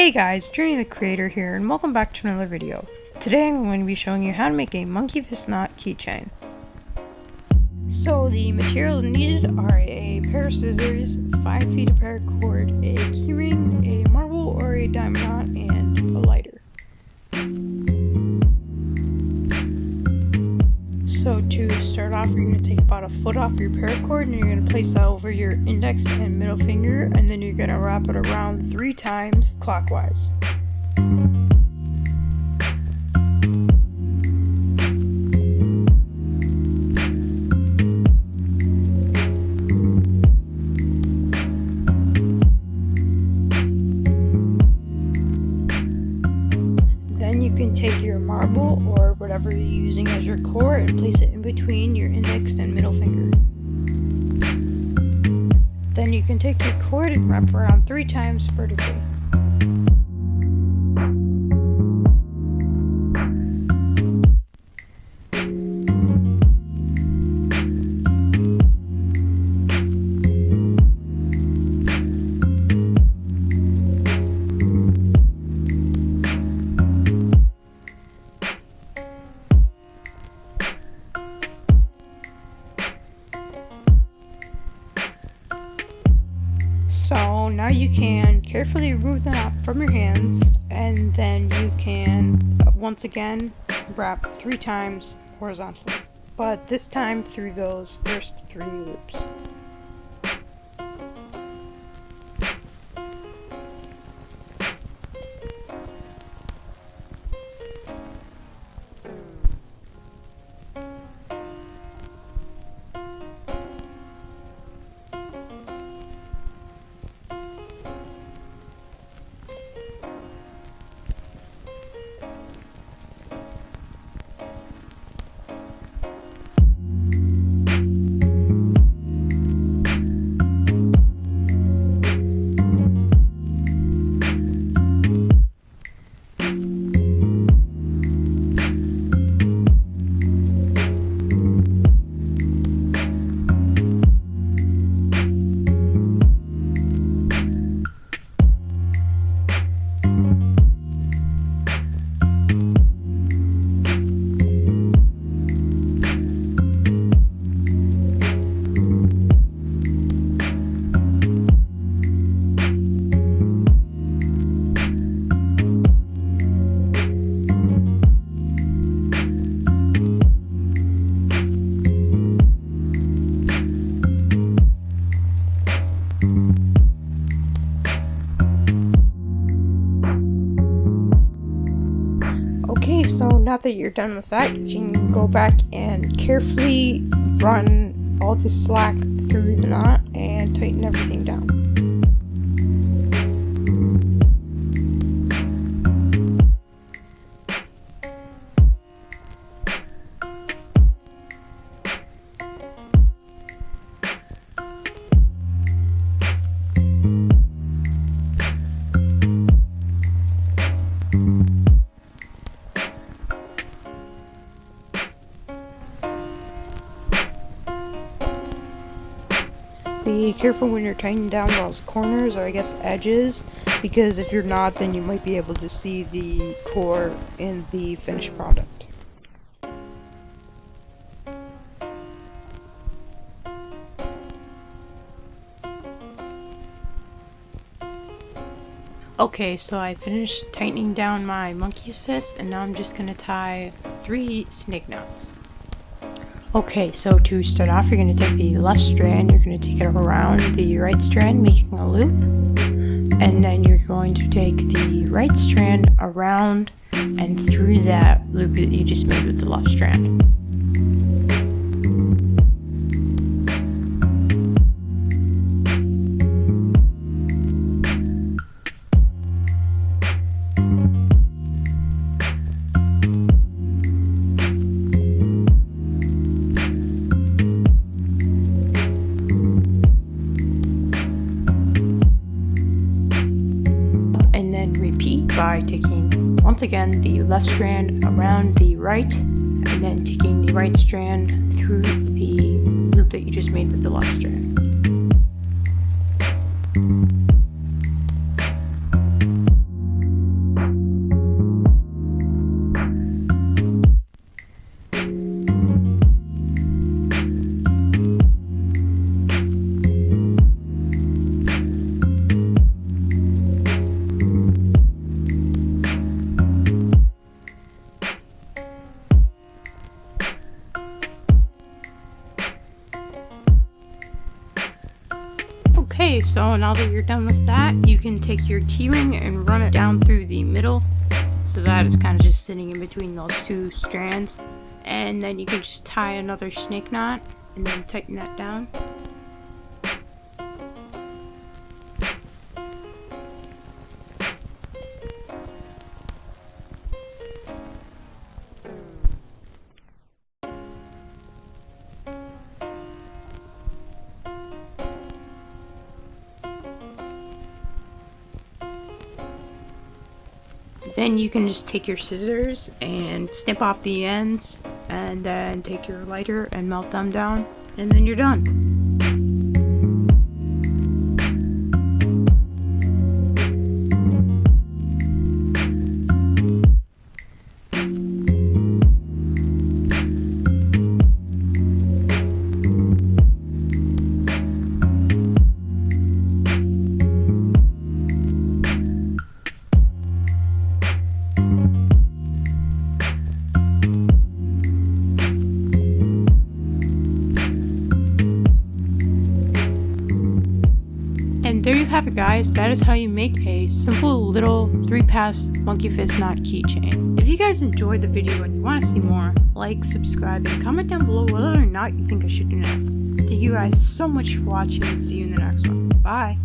Hey guys, Journey the Creator here, and welcome back to another video. Today I'm going to be showing you how to make a monkey fist knot keychain. So the materials needed are a pair of scissors, 5 feet of paracord, a keyring, a marble or a diamond knot, and a lighter. So to start off, you're going to take about a foot off your paracord and you're going to place that over your index and middle finger, and then you're going to wrap it around 3 times clockwise. Then you can take your marble or whatever you're using as your core and place it in between your index and middle finger. Then you can take your cord and wrap around 3 times vertically. So now you can carefully remove the knot from your hands, and then you can once again wrap 3 times horizontally, but this time through those first 3 loops. Okay, so now that you're done with that, you can go back and carefully run all the slack through the knot and tighten everything down. Be careful when you're tightening down those corners, or I guess edges, because if you're not, then you might be able to see the core in the finished product. Okay, so I finished tightening down my monkey's fist, and now I'm just going to tie 3 snake knots. Okay, so to start off, you're going to take the left strand, you're going to take it around the right strand, making a loop, and then you're going to take the right strand around and through that loop that you just made with the left strand. By taking once again the left strand around the right, and then taking the right strand through the loop that you just made with the left strand. Okay, so now that you're done with that, you can take your keyring and run it down through the middle, so that it's kind of just sitting in between those two strands. And then you can just tie another snake knot and then tighten that down. Then you can just take your scissors and snip off the ends, and then take your lighter and melt them down, and then you're done. And there you have it, guys. That is how you make a simple little 3-pass monkey fist knot keychain. If you guys enjoyed the video and you want to see more, like, subscribe, and comment down below what other knot you think I should do next. Thank you guys so much for watching, and see you in the next one. Bye!